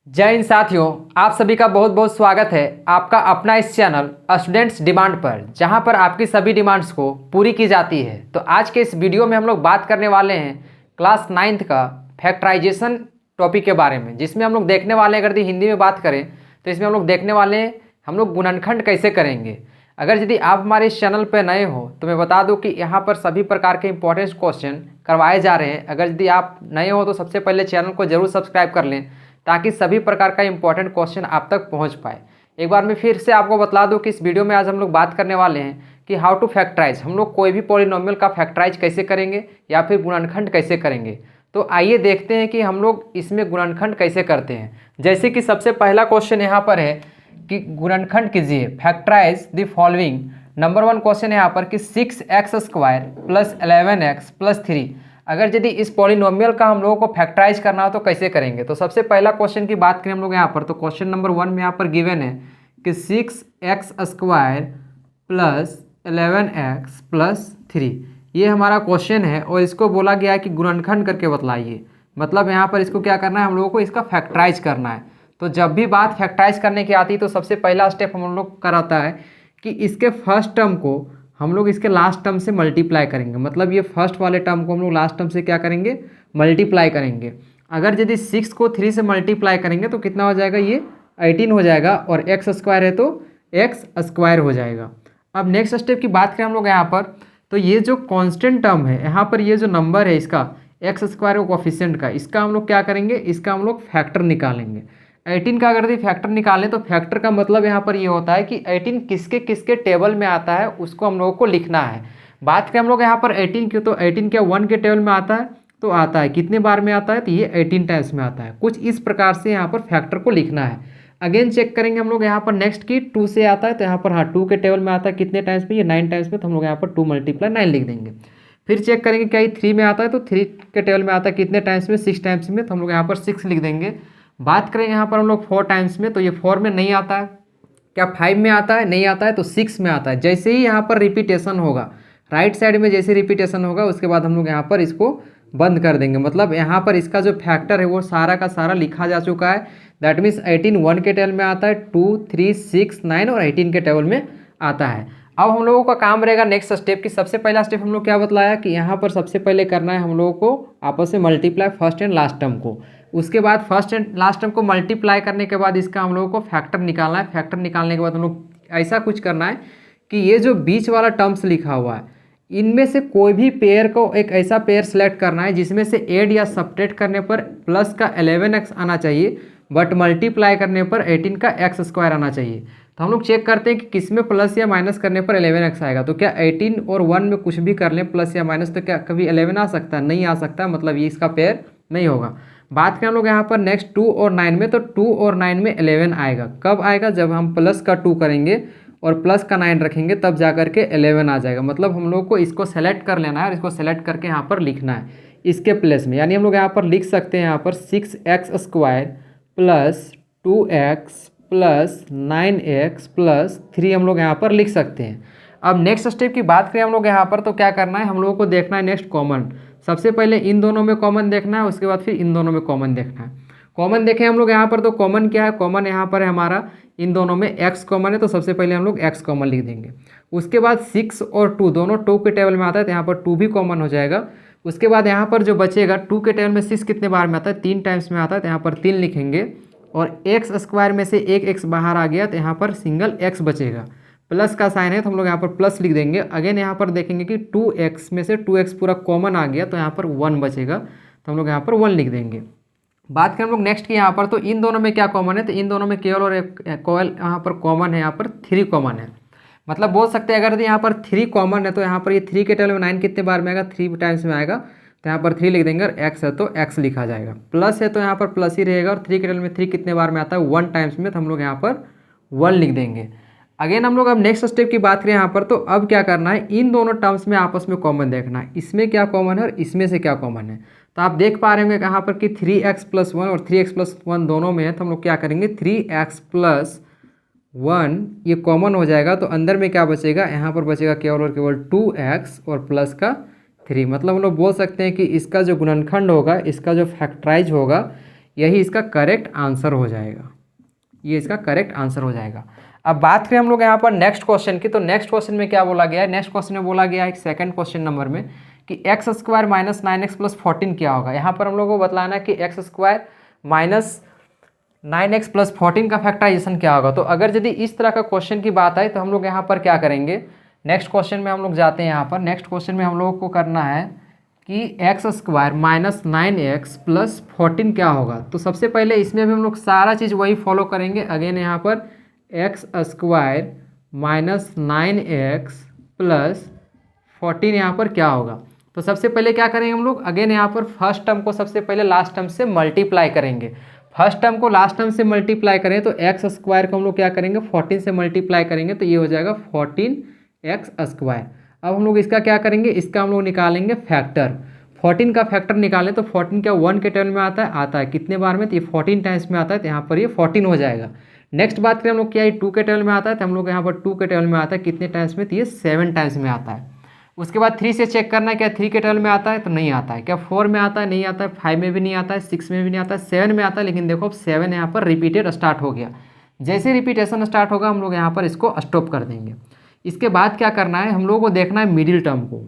जय हिंद साथियों, आप सभी का बहुत बहुत स्वागत है आपका अपना इस चैनल स्टूडेंट्स डिमांड पर, जहां पर आपकी सभी डिमांड्स को पूरी की जाती है। तो आज के इस वीडियो में हम लोग बात करने वाले हैं क्लास 9th का फैक्टराइजेशन टॉपिक के बारे में, जिसमें हम लोग देखने वाले हैं, अगर हिंदी में बात करें तो इसमें हम लोग देखने वाले हैं हम लोग गुणनखंड कैसे करेंगे। अगर यदि आप हमारे इस चैनल पर नए हो तो मैं बता दूं कि यहाँ पर सभी प्रकार के इंपॉर्टेंट क्वेश्चन करवाए जा रहे हैं। अगर यदि आप नए हो तो सबसे पहले चैनल को जरूर सब्सक्राइब कर लें, ताकि सभी प्रकार का इंपॉर्टेंट क्वेश्चन आप तक पहुंच पाए। एक बार मैं फिर से आपको बता दूं कि इस वीडियो में आज हम लोग बात करने वाले हैं कि हाउ टू फैक्टराइज, हम लोग कोई भी पॉलिनोमियल का फैक्टराइज कैसे करेंगे या फिर गुणनखंड कैसे करेंगे। तो आइए देखते हैं कि हम लोग इसमें गुणनखंड कैसे करते हैं। जैसे कि सबसे पहला क्वेश्चन यहाँ पर है कि गुणनखंड कीजिए, factorise the following. Number 1 question है यहाँ पर कि 6x² + 11x + 3। अगर यदि इस पॉलिनोमियल का हम लोगों को फैक्टराइज करना हो तो कैसे करेंगे। तो सबसे पहला क्वेश्चन की बात करें हम लोग यहाँ पर, तो क्वेश्चन नंबर 1 में यहाँ पर गिवन है कि 6x² + 11x + 3 ये हमारा क्वेश्चन है और इसको बोला गया है कि गुणनखंड करके बतलाइए। मतलब यहाँ पर इसको क्या करना है, हम लोगों को इसका फैक्टराइज करना है। तो जब भी बात फैक्टराइज करने की आती है तो सबसे पहला स्टेप हम लोग कराता है कि इसके फर्स्ट टर्म को हम लोग इसके लास्ट टर्म से मल्टीप्लाई करेंगे। मतलब ये फर्स्ट वाले टर्म को हम लोग लास्ट टर्म से क्या करेंगे, मल्टीप्लाई करेंगे। अगर यदि 6 को 3 से मल्टीप्लाई करेंगे तो कितना हो जाएगा, ये 18 हो जाएगा, और x² है तो x² हो जाएगा। अब नेक्स्ट स्टेप की बात करें हम लोग यहाँ पर, तो ये जो कांस्टेंट टर्म है यहाँ पर, ये जो नंबर है इसका x² कोएफिशिएंट का, इसका हम लोग क्या करेंगे, इसका हम लोग फैक्टर निकालेंगे। 18 का अगर यदि फैक्टर निकालें तो फैक्टर का मतलब यहाँ पर ये होता है कि 18 किसके किसके टेबल में आता है उसको हम लोगों को लिखना है। बात करें हम लोग यहाँ पर 18 की, तो 18 क्या 1 के टेबल में आता है, तो आता है कितने बार में आता है, तो ये 18 टाइम्स में आता है। कुछ इस प्रकार से यहाँ पर फैक्टर को लिखना है। अगेन चेक करेंगे हम लोग यहाँ पर नेक्स्ट की 2 से आता है, तो यहाँ पर हाँ 2 के टेबल में आता है कितने टाइम्स में, ये 9 टाइम्स में, तो हम लोग यहाँ पर 2 × 9 लिख देंगे। फिर चेक करेंगे क्या ये 3 में आता है, तो 3 के टेबल में आता है कितने टाइम्स में, 6 टाइम्स में, तो हम लोग यहाँ पर 6 लिख देंगे। बात करें यहाँ पर हम लोग 4 टाइम्स में, तो ये 4 में नहीं आता है, क्या 5 में आता है, नहीं आता है, तो 6 में आता है। जैसे ही यहाँ पर रिपीटेशन होगा, राइट साइड में जैसे रिपीटेशन होगा उसके बाद हम लोग यहाँ पर इसको बंद कर देंगे। मतलब यहाँ पर इसका जो फैक्टर है वो सारा का सारा लिखा जा चुका है। दैट मीन्स 18 1 के टेबल में आता है, 2 3 6 9 और 18 के टेबल में आता है। अब हम लोगों का काम रहेगा नेक्स्ट स्टेप की। सबसे पहला स्टेप हम लोग क्या बतलाया कि यहाँ पर सबसे पहले करना है हम लोगों को आपस में multiply first and last term को। उसके बाद फर्स्ट एंड लास्ट टर्म को मल्टीप्लाई करने के बाद इसका हम लोगों को फैक्टर निकालना है। फैक्टर निकालने के बाद हम लोग ऐसा कुछ करना है कि ये जो बीच वाला टर्म्स लिखा हुआ है इनमें से कोई भी पेयर को एक ऐसा पेयर सेलेक्ट करना है जिसमें से ऐड या सब्ट्रैक्ट करने पर प्लस का 11x आना चाहिए, बट मल्टीप्लाई करने पर 18 का x² आना चाहिए। तो हम लोग चेक करते हैं कि किस में प्लस या माइनस करने पर 11x आएगा। तो क्या 18 और 1 में कुछ भी कर लें प्लस या माइनस, तो क्या कभी 11 आ सकता है, नहीं आ सकता, मतलब ये इसका पेयर नहीं होगा। बात करें हम लोग यहाँ पर नेक्स्ट 2 और 9 में, तो 2 और 9 में 11 आएगा। कब आएगा, जब हम प्लस का 2 करेंगे और प्लस का 9 रखेंगे तब जा करके 11 आ जाएगा। मतलब हम लोग को इसको सेलेक्ट कर लेना है और इसको सेलेक्ट करके यहाँ पर लिखना है इसके प्लेस में। यानी हम लोग यहाँ पर लिख सकते हैं यहाँ पर 6x² + 2x + 9x + 3 हम लोग यहाँ पर लिख सकते हैं। अब नेक्स्ट स्टेप की बात करें हम लोग यहाँ पर, तो क्या करना है, हम लोगों को देखना है नेक्स्ट कॉमन। सबसे पहले इन दोनों में कॉमन देखना है, उसके बाद फिर इन दोनों में कॉमन देखना है। कॉमन देखें हम लोग यहाँ पर, तो कॉमन क्या है, कॉमन यहाँ पर है हमारा इन दोनों में x कॉमन है, तो सबसे पहले हम लोग x कॉमन लिख देंगे। उसके बाद 6 और 2 दोनों 2 के टेबल में आता है, तो यहाँ पर 2 भी कॉमन हो जाएगा। उसके बाद यहाँ पर जो बचेगा 2 के टेबल में 6 कितने बार में आता है, 3 टाइम्स में आता है, तो यहाँ पर 3 लिखेंगे। और x² में से एक x बाहर आ गया तो यहाँ पर सिंगल x बचेगा। प्लस का साइन है तो हम लोग यहाँ पर प्लस लिख देंगे। अगेन यहाँ पर देखेंगे कि 2x में से 2x पूरा कॉमन आ गया तो यहाँ पर 1 बचेगा, तो हम लोग यहाँ पर 1 लिख देंगे। बात करें हम लोग नेक्स्ट की यहाँ पर, तो इन दोनों में क्या कॉमन है, तो इन दोनों में केवल और कोयल यहाँ पर कॉमन है, यहाँ पर 3 कॉमन है। मतलब बोल सकते हैं अगर यहाँ पर 3 कॉमन है तो यहाँ पर ये 3 के टेबल में 9 कितने बार में आएगा, 3 टाइम्स में आएगा, तो यहाँ पर 3 लिख देंगे। और x है तो x लिखा जाएगा, प्लस है तो यहाँ पर प्लस ही रहेगा। और 3 के टेबल में 3 कितने बार में आता है, 1 टाइम्स में, तो हम लोग यहाँ पर 1 लिख देंगे। अगेन हम लोग अब नेक्स्ट स्टेप की बात करें यहाँ पर, तो अब क्या करना है, इन दोनों टर्म्स में आपस में कॉमन देखना है, इसमें क्या कॉमन है और इसमें से क्या कॉमन है। तो आप देख पा रहे होंगे यहाँ पर कि 3x + 1 और 3x + 1 दोनों में है, तो हम लोग क्या करेंगे, 3x + 1 ये कॉमन हो जाएगा, तो अंदर में क्या बचेगा, यहाँ पर बचेगा केवल और केवल 2x और प्लस का 3। मतलब हम लोग बोल सकते हैं कि इसका जो गुणनखंड होगा, इसका जो फैक्टराइज होगा, यही इसका करेक्ट आंसर हो जाएगा, ये इसका करेक्ट आंसर हो जाएगा। अब बात करें हम लोग यहाँ पर नेक्स्ट क्वेश्चन की, तो नेक्स्ट क्वेश्चन में क्या बोला गया है, नेक्स्ट क्वेश्चन में बोला गया है सेकंड क्वेश्चन नंबर में कि x square minus 9x plus 14 क्या होगा। यहाँ पर हम लोग को बतलाना है कि x square minus 9x plus 14 का फैक्टराइजेशन क्या होगा। तो अगर यदि इस तरह का क्वेश्चन की बात आए तो हम लोग यहाँ पर क्या करेंगे, नेक्स्ट क्वेश्चन में हम लोग जाते हैं। यहाँ पर नेक्स्ट क्वेश्चन में हम लोगों को करना है कि x square minus 9x plus 14 क्या होगा। तो सबसे पहले इसमें भी हम लोग सारा चीज़ वही फॉलो करेंगे। अगेन यहाँ पर x square minus 9x plus 14 यहाँ पर क्या होगा। तो सबसे पहले क्या करेंगे हम लोग, अगेन यहाँ पर फर्स्ट टर्म को सबसे पहले लास्ट टर्म से मल्टीप्लाई करेंगे। फर्स्ट टर्म को लास्ट टर्म से मल्टीप्लाई करें तो एक्स स्क्वायर को हम लोग क्या करेंगे 14 से मल्टीप्लाई करेंगे, तो ये हो जाएगा 14x स्क्वायर। अब हम लोग इसका क्या करेंगे, इसका हम लोग निकालेंगे फैक्टर। 14 का फैक्टर निकालें तो 14 क्या 1 के टेबल में आता है कितने बार में, तो ये 14 टाइम्स में आता है, तो यहाँ पर ये 14 हो जाएगा। नेक्स्ट बात करें हम लोग क्या, ये 2 के टेबल में आता है, तो हम लोग यहाँ पर 2 के टेबल में आता है कितने टाइम्स में, तो ये 7 टाइम्स में आता है। उसके बाद 3 से चेक करना है, क्या 3 के टेबल में आता है, तो नहीं आता है। क्या 4 में आता है, नहीं आता है। 5 में भी नहीं आता है, 6 में भी नहीं आता है, 7 में आता है। लेकिन देखो अब 7 यहाँ पर रिपीटेड स्टार्ट हो गया। जैसे रिपीटेशन स्टार्ट होगा हम लोग यहाँ पर इसको स्टॉप कर देंगे। इसके बाद क्या करना है, हम लोगों को देखना है मिडिल टर्म को।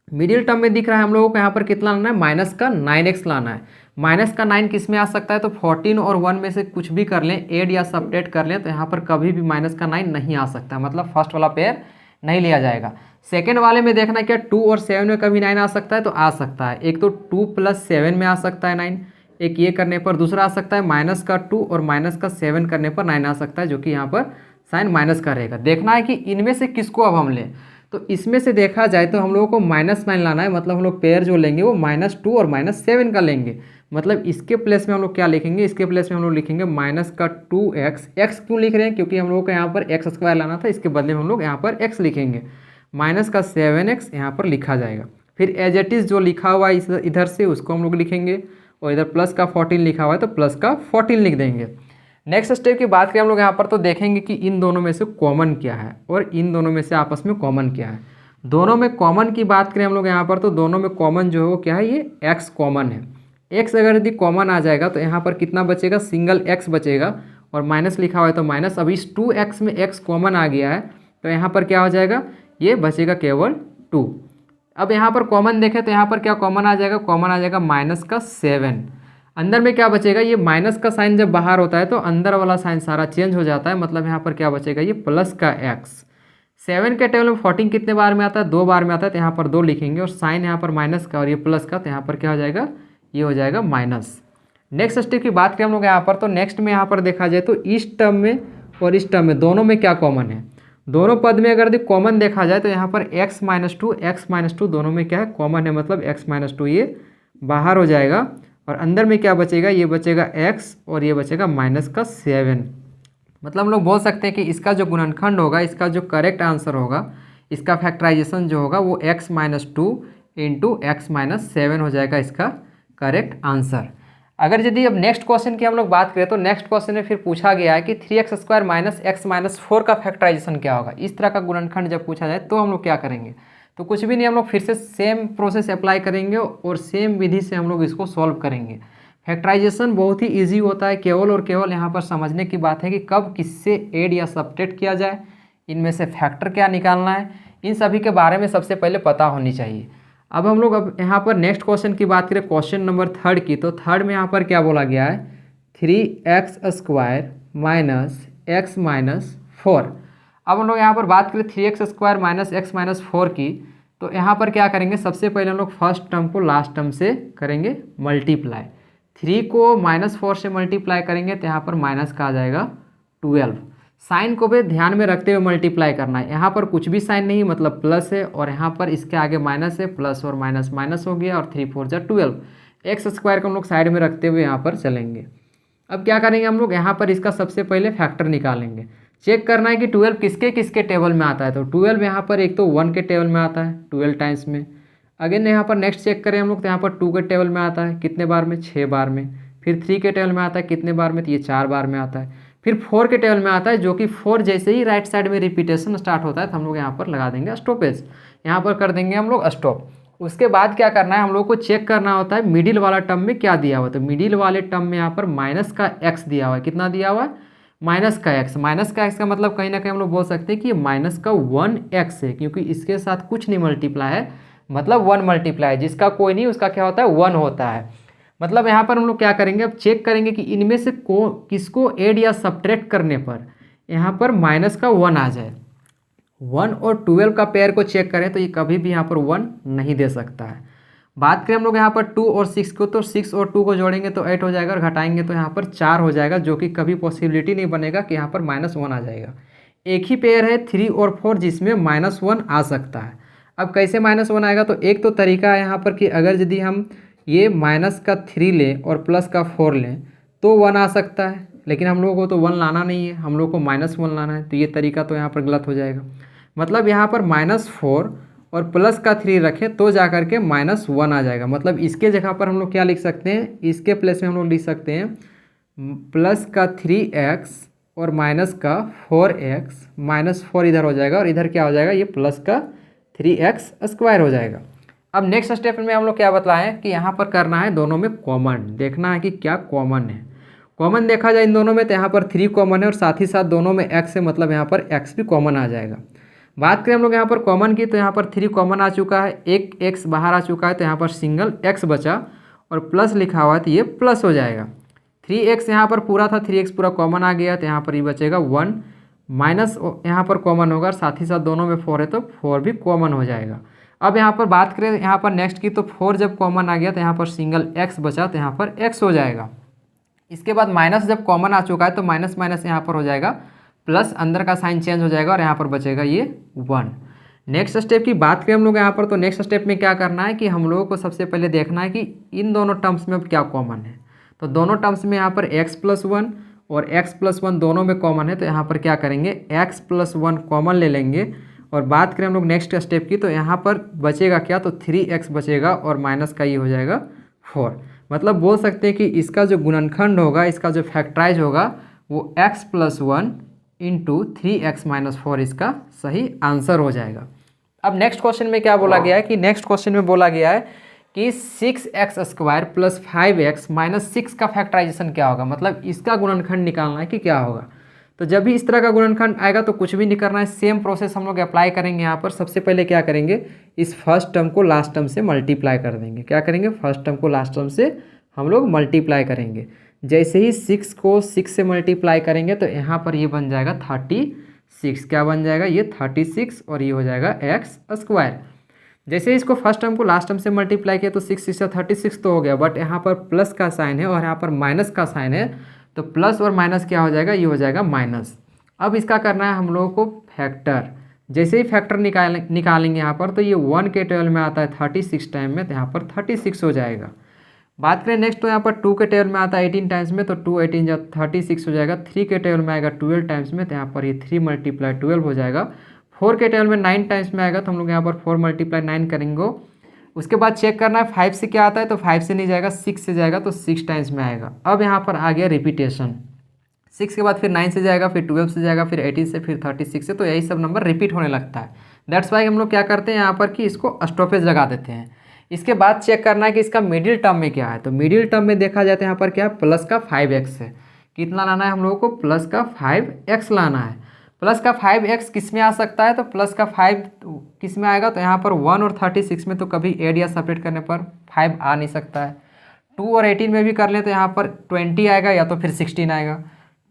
मिडिल टर्म में दिख रहा है हम लोगों को यहाँ पर कितना लाना है, माइनस का 9x लाना है। माइनस का 9 किस में आ सकता है, तो 14 और 1 में से कुछ भी कर लें, ऐड या सब्ट्रैक्ट कर लें, तो यहाँ पर कभी भी माइनस का 9 नहीं आ सकता, मतलब फर्स्ट वाला पेयर नहीं लिया जाएगा। सेकेंड वाले में देखना क्या 2 और 7 में कभी 9 आ सकता है, तो आ सकता है। एक तो 2 प्लस 7 में आ सकता है 9, एक ये करने पर। दूसरा आ सकता है माइनस का 2 और माइनस का 7 करने पर 9 आ सकता है, जो कि यहाँ पर साइन माइनस का रहेगा। देखना है कि इनमें से किसको अब हम लें, तो इसमें से देखा जाए तो हम लोगों को -9 लाना है। मतलब हम लोग पेयर जो लेंगे वो -2 और -7 का लेंगे। मतलब इसके प्लेस में हम लोग क्या लिखेंगे, इसके प्लेस में हम लोग लिखेंगे माइनस का 2x। x क्यों लिख रहे हैं, क्योंकि हम लोगों को यहाँ पर एक्स स्क्वायर लाना था, इसके बदले में हम लोग यहाँ पर x लिखेंगे। माइनस का 7x यहाँ पर लिखा जाएगा। फिर एज इट इज़ जो लिखा हुआ है इधर से उसको हम लोग लिखेंगे, और इधर प्लस का 14 लिखा हुआ है तो प्लस का 14 लिख देंगे। नेक्स्ट स्टेप की बात करें हम लोग यहाँ पर, तो देखेंगे कि इन दोनों में से कॉमन क्या है और इन दोनों में से आपस में कॉमन क्या है। दोनों में कॉमन की बात करें हम लोग यहाँ पर, तो दोनों में कॉमन जो है वो क्या है, ये x कॉमन है। x अगर यदि कॉमन आ जाएगा तो यहाँ पर कितना बचेगा, सिंगल x बचेगा, और माइनस लिखा हुआ है तो माइनस। अब इस 2x में x कॉमन आ गया है तो यहाँ पर क्या हो जाएगा, ये बचेगा केवल 2। अब यहाँ पर कॉमन देखें तो यहाँ पर क्या कॉमन आ जाएगा, कॉमन आ जाएगा माइनस का 7। अंदर में क्या बचेगा, ये माइनस का साइन जब बाहर होता है तो अंदर वाला साइन सारा चेंज हो जाता है। मतलब यहाँ पर क्या बचेगा, ये प्लस का x। 7 के टेबल में 14 कितने बार में आता है, 2 बार में आता है, तो यहाँ पर 2 लिखेंगे, और साइन यहाँ पर माइनस का और ये प्लस का, तो यहाँ पर क्या हो जाएगा, ये हो जाएगा माइनस। नेक्स्ट स्टेप की बात करें हम लोग यहाँ पर, तो नेक्स्ट में यहाँ पर देखा जाए तो इस टर्म में और इस टर्म में दोनों में क्या कॉमन है, दोनों पद में अगर कॉमन देखा जाए तो यहाँ पर x-2 दोनों में क्या है, कॉमन है। मतलब x-2 ये बाहर हो जाएगा, और अंदर में क्या बचेगा, ये बचेगा x और ये बचेगा माइनस का 7। मतलब हम लोग बोल सकते हैं कि इसका जो गुणनखंड होगा, इसका जो करेक्ट आंसर होगा, इसका फैक्टराइजेशन जो होगा वो x-2 इंटू x-7 हो जाएगा इसका करेक्ट आंसर। अगर यदि अब नेक्स्ट क्वेश्चन की हम लोग बात करें तो नेक्स्ट क्वेश्चन में फिर पूछा गया है कि 3x² माइनस x - 4 का फैक्टराइजेशन क्या होगा। इस तरह का गुणनखंड जब पूछा जाए तो हम लोग क्या करेंगे, तो कुछ भी नहीं, हम लोग फिर से सेम प्रोसेस अप्लाई करेंगे और सेम विधि से हम लोग इसको सॉल्व करेंगे। फैक्टराइजेशन बहुत ही ईजी होता है, केवल और केवल यहाँ पर समझने की बात है कि कब किससे ऐड या सब्ट्रैक्ट किया जाए, इनमें से फैक्टर क्या निकालना है, इन सभी के बारे में सबसे पहले पता होनी चाहिए। अब हम लोग अब यहाँ पर नेक्स्ट क्वेश्चन की बात करें, क्वेश्चन नंबर 3 की, तो थर्ड में यहाँ पर क्या बोला गया है, 3x² माइनस x - 4। अब हम लोग यहाँ पर बात करें 3x² माइनस x - 4 की, तो यहाँ पर क्या करेंगे, सबसे पहले हम लोग फर्स्ट टर्म को लास्ट टर्म से करेंगे मल्टीप्लाई। 3 को -4 से मल्टीप्लाई करेंगे तो यहाँ पर माइनस का आ जाएगा 12। साइन को भी ध्यान में रखते हुए मल्टीप्लाई करना है। यहाँ पर कुछ भी साइन नहीं, मतलब प्लस है, और यहाँ पर इसके आगे माइनस है, प्लस और माइनस माइनस हो गया, और 3 4 जा 12। x² को हम लोग साइड में रखते हुए यहाँ पर चलेंगे। अब क्या करेंगे हम लोग, यहाँ पर इसका सबसे पहले फैक्टर निकालेंगे। चेक करना है कि 12 किसके किसके टेबल में आता है, तो 12 यहाँ पर एक तो 1 के टेबल में आता है 12 टाइम्स में। अगेन यहाँ पर नेक्स्ट चेक करें हम लोग, तो यहाँ पर 2 के टेबल में आता है कितने बार में, 6 बार में। फिर 3 के टेबल में आता है कितने बार में, तो ये 4 बार में आता है। फिर 4 के टेबल में आता है, जो कि 4 जैसे ही राइट साइड में रिपीटेशन स्टार्ट होता है तो हम लोग यहाँ पर लगा देंगे स्टॉपेज, यहाँ पर कर देंगे हम लोग स्टॉप। उसके बाद क्या करना है, हम लोग को चेक करना होता है मिडिल वाला टर्म में क्या दिया हुआ है। तो मिडिल वाले टर्म में यहाँ पर माइनस का एक्स दिया हुआ है। कितना दिया हुआ है? माइनस का एक्स। माइनस का एक्स का मतलब कहीं ना कहीं हम लोग बोल सकते हैं कि ये माइनस का 1x है, क्योंकि इसके साथ कुछ नहीं मल्टीप्लाई है, मतलब 1 मल्टीप्लाई है। जिसका कोई नहीं उसका क्या होता है? 1 होता है। मतलब यहाँ पर हम लोग क्या करेंगे, अब चेक करेंगे कि इनमें से किसको ऐड या सब्ट्रैक्ट करने पर यहाँ पर माइनस का 1 आ जाए। 1 और 12 का पेयर को चेक करें तो ये कभी भी यहाँ पर 1 नहीं दे सकता है। बात करें हम लोग यहाँ पर 2 और 6 को, तो 6 और 2 को जोड़ेंगे तो 8 हो जाएगा, और घटाएंगे तो यहाँ पर 4 हो जाएगा, जो कि कभी पॉसिबिलिटी नहीं बनेगा कि यहाँ पर -1 आ जाएगा। एक ही पेयर है 3 और 4 जिसमें -1 आ सकता है। अब कैसे -1 आएगा? तो एक तो तरीका है यहाँ पर कि अगर यदि हम ये माइनस का 3 लें और प्लस का 4 लें तो 1 आ सकता है, लेकिन हम लोगों को तो 1 लाना नहीं है, हम लोग को -1 लाना है, तो ये तरीका तो यहाँ पर गलत हो जाएगा। मतलब यहाँ पर -4 और प्लस का 3 रखें तो जा कर के -1 आ जाएगा। मतलब इसके जगह पर हम लोग क्या लिख सकते हैं, इसके प्लेस में हम लोग लिख सकते हैं प्लस का 3x और माइनस का 4x, -4 इधर हो जाएगा और इधर क्या हो जाएगा, ये प्लस का 3x² हो जाएगा। अब नेक्स्ट स्टेप में हम लोग क्या बतलाएं कि यहाँ पर करना है दोनों में कॉमन, देखना है कि क्या कॉमन है। कॉमन देखा जाए इन दोनों में तो यहाँ पर 3 कॉमन है और साथ ही साथ दोनों में x है, मतलब यहाँ पर x भी कॉमन आ जाएगा। बात करें हम लोग यहाँ पर कॉमन की, तो यहाँ पर 3 कॉमन आ चुका है, एक x बाहर आ चुका है, तो यहाँ पर सिंगल x बचा और प्लस लिखा हुआ है तो ये प्लस हो जाएगा। 3x यहाँ पर पूरा था, 3x पूरा कॉमन आ गया, तो यहाँ पर ये बचेगा 1, माइनस यहाँ पर कॉमन होगा, साथ ही साथ दोनों में 4 है तो 4 भी कॉमन हो जाएगा। अब यहाँ पर बात करें यहाँ पर नेक्स्ट की, तो 4 जब कॉमन आ गया तो यहाँ पर सिंगल x बचा, तो यहाँ पर x हो जाएगा। इसके बाद माइनस जब कॉमन आ चुका है तो माइनस माइनस यहाँ पर हो जाएगा प्लस, अंदर का साइन चेंज हो जाएगा और यहाँ पर बचेगा ये 1। नेक्स्ट स्टेप की बात करें हम लोग यहाँ पर, तो नेक्स्ट स्टेप में क्या करना है कि हम लोगों को सबसे पहले देखना है कि इन दोनों टर्म्स में अब क्या कॉमन है। तो दोनों टर्म्स में यहाँ पर x+1 और x+1 दोनों में कॉमन है, तो यहाँ पर क्या करेंगे x+1 कॉमन ले लेंगे। और बात करें हम लोग नेक्स्ट स्टेप की, तो यहाँ पर बचेगा क्या, तो 3x बचेगा और माइनस का ये हो जाएगा 4। मतलब बोल सकते हैं कि इसका जो गुणनखंड होगा, इसका जो फैक्टराइज होगा वो x+1 इंटू 3x-4 इसका सही आंसर हो जाएगा। अब नेक्स्ट क्वेश्चन में क्या बोला गया है कि नेक्स्ट क्वेश्चन में बोला गया है कि 6x² + 5x - 6 का फैक्टराइजेशन क्या होगा, मतलब इसका गुणनखंड निकालना है कि क्या होगा। तो जब भी इस तरह का गुणनखंड आएगा तो कुछ भी नहीं करना है, सेम प्रोसेस हम लोग अप्लाई करेंगे। यहाँ पर सबसे पहले क्या करेंगे, इस फर्स्ट टर्म को लास्ट टर्म से मल्टीप्लाई कर देंगे। क्या करेंगे, फर्स्ट टर्म को लास्ट टर्म से हम लोग मल्टीप्लाई करेंगे। जैसे ही 6 को 6 से मल्टीप्लाई करेंगे तो यहाँ पर ये बन जाएगा 36। क्या बन जाएगा, ये 36 और ये हो जाएगा x²। जैसे इसको फर्स्ट टर्म को लास्ट टर्म से मल्टीप्लाई किया तो 6 से 36 तो हो गया, बट यहाँ पर प्लस का साइन है और यहाँ पर माइनस का साइन है, तो प्लस और माइनस क्या हो जाएगा, ये हो जाएगा माइनस। अब इसका करना है हम लोगों को फैक्टर। जैसे ही फैक्टर निकालेंगे यहाँ पर, तो ये 1 के टेबल में आता है 36 टाइम में, तो यहाँ पर 36 हो जाएगा। बात करें नेक्स्ट, तो यहाँ पर 2 के टेबल में आता है 18 टाइम्स में, तो 2 18 जब 36 हो जाएगा। 3 के टेबल में आएगा 12 टाइम्स में, तो यहाँ पर ये 3 × 12 हो जाएगा। 4 के टेबल में 9 टाइम्स में आएगा, तो हम लोग यहाँ पर 4 × 9 करेंगे। उसके बाद चेक करना है 5 से क्या आता है, तो 5 से नहीं जाएगा, 6 से जाएगा, तो 6 टाइम्स में आएगा। अब यहाँ पर आ गया रिपीटेशन, 6 के बाद फिर 9 से जाएगा, फिर 12 से जाएगा, फिर 18 से, फिर 36 से, तो यही सब नंबर रिपीट होने लगता है। दैट्स वाई हम लोग क्या करते हैं यहाँ पर कि इसको स्टॉपेज लगा देते हैं। इसके बाद चेक करना है कि इसका मिडिल टर्म में क्या है। तो मिडिल टर्म में देखा जाता है यहाँ पर क्या है, प्लस का 5x है। कितना लाना है हम लोगों को, प्लस का 5x लाना है। प्लस का 5x किस में आ सकता है, तो प्लस का 5 किस में आएगा, तो यहाँ पर 1 और 36 में तो कभी ऐड या सेपरेट करने पर 5 आ नहीं सकता है। 2 और 18 में भी कर लें तो यहाँ पर 20 आएगा या तो फिर 16 आएगा।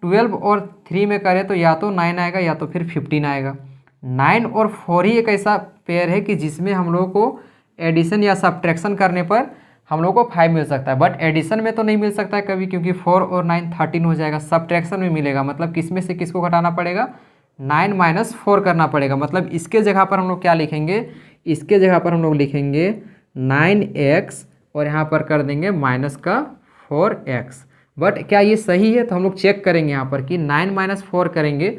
12 और 3 में करें तो या तो 9 आएगा या तो फिर 15 आएगा। 9 और 4 ही एक ऐसा पेयर है कि जिसमें हम लोगों को एडिशन या सब्ट्रैक्शन करने पर हम लोग को 5 मिल सकता है, बट एडिशन में तो नहीं मिल सकता है कभी, क्योंकि 4 और 9 13 हो जाएगा। सब्ट्रैक्शन में मिलेगा, मतलब किस में से किसको घटाना पड़ेगा, 9 - 4 करना पड़ेगा। मतलब इसके जगह पर हम लोग क्या लिखेंगे, इसके जगह पर हम लोग लिखेंगे 9x और यहाँ पर कर देंगे माइनस का 4x। बट क्या ये सही है, तो हम लोग चेक करेंगे यहाँ पर कि 9 - 4 करेंगे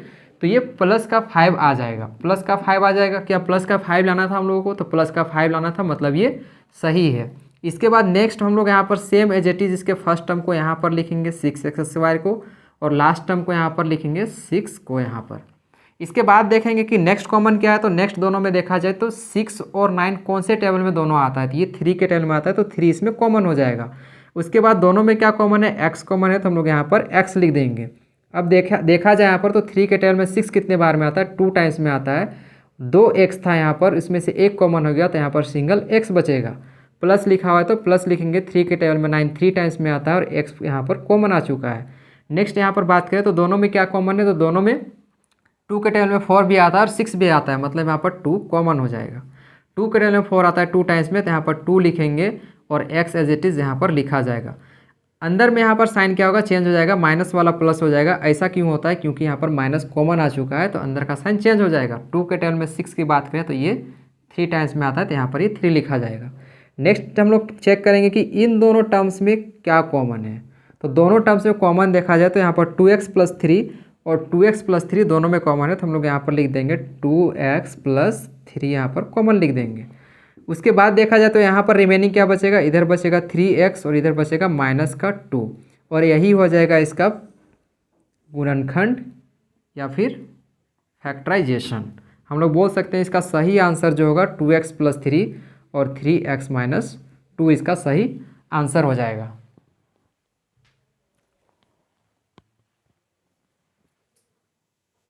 तो ये प्लस का 5 आ जाएगा। प्लस का 5 आ जाएगा, क्या प्लस का 5 लाना था हम लोगों को, तो प्लस का 5 लाना था, मतलब ये सही है। इसके बाद नेक्स्ट हम लोग यहाँ पर सेम एज इट इज इसके फर्स्ट टर्म को यहाँ पर लिखेंगे 6x² को, और लास्ट टर्म को यहाँ पर लिखेंगे 6 को यहाँ पर। इसके बाद देखेंगे कि नेक्स्ट कॉमन क्या है। तो नेक्स्ट दोनों में देखा जाए तो 6 और 9 कौन से टेबल में दोनों आता है, तो ये 3 के टेबल में आता है, तो 3 इसमें कॉमन हो जाएगा। उसके बाद दोनों में क्या कॉमन है, एक्स कॉमन है, तो हम लोग यहाँ पर एक्स लिख देंगे। अब देखा जाए यहाँ पर तो 3 के टेबल में 6 कितने बार में आता है, 2 टाइम्स में आता है। 2 एक्स था यहाँ पर, इसमें से एक कॉमन हो गया तो यहाँ पर सिंगल एक्स बचेगा। प्लस लिखा हुआ है तो प्लस लिखेंगे, 3 के टेबल में 9 3 टाइम्स में आता है और एक्स यहाँ पर कॉमन आ चुका है। नेक्स्ट यहाँ पर बात करें तो दोनों में क्या कॉमन है, तो दोनों में 2 के टेबल में 4 भी आता है और 6 भी आता है, मतलब यहाँ पर 2 कॉमन हो जाएगा। 2 के टेबल में 4 आता है 2 टाइम्स में, तो यहाँ पर 2 लिखेंगे और एक्स एज इट इज़ यहाँ पर लिखा जाएगा। अंदर में यहाँ पर साइन क्या होगा, चेंज हो जाएगा, माइनस वाला प्लस हो जाएगा। ऐसा क्यों होता है, क्योंकि यहाँ पर माइनस कॉमन आ चुका है तो अंदर का साइन चेंज हो जाएगा। 2 के टेबल में 6 की बात करें तो ये 3 टाइम्स में आता है, तो यहाँ पर ये 3 लिखा जाएगा। नेक्स्ट हम लोग चेक करेंगे कि इन दोनों टर्म्स में क्या कॉमन है। तो दोनों टर्म्स में कॉमन देखा जाए तो यहाँ पर 2x + 3 और 2x + 3 दोनों में कॉमन है, तो हम लोग यहाँ पर लिख देंगे 2x + 3 यहाँ पर कॉमन लिख देंगे। उसके बाद देखा जाए तो यहाँ पर रिमेनिंग क्या बचेगा, इधर बचेगा 3x और इधर बचेगा -2 और यही हो जाएगा इसका गुणनखंड या फिर फैक्टराइजेशन। हम लोग बोल सकते हैं इसका सही आंसर जो होगा 2x + 3 और 3x - 2 इसका सही आंसर हो जाएगा।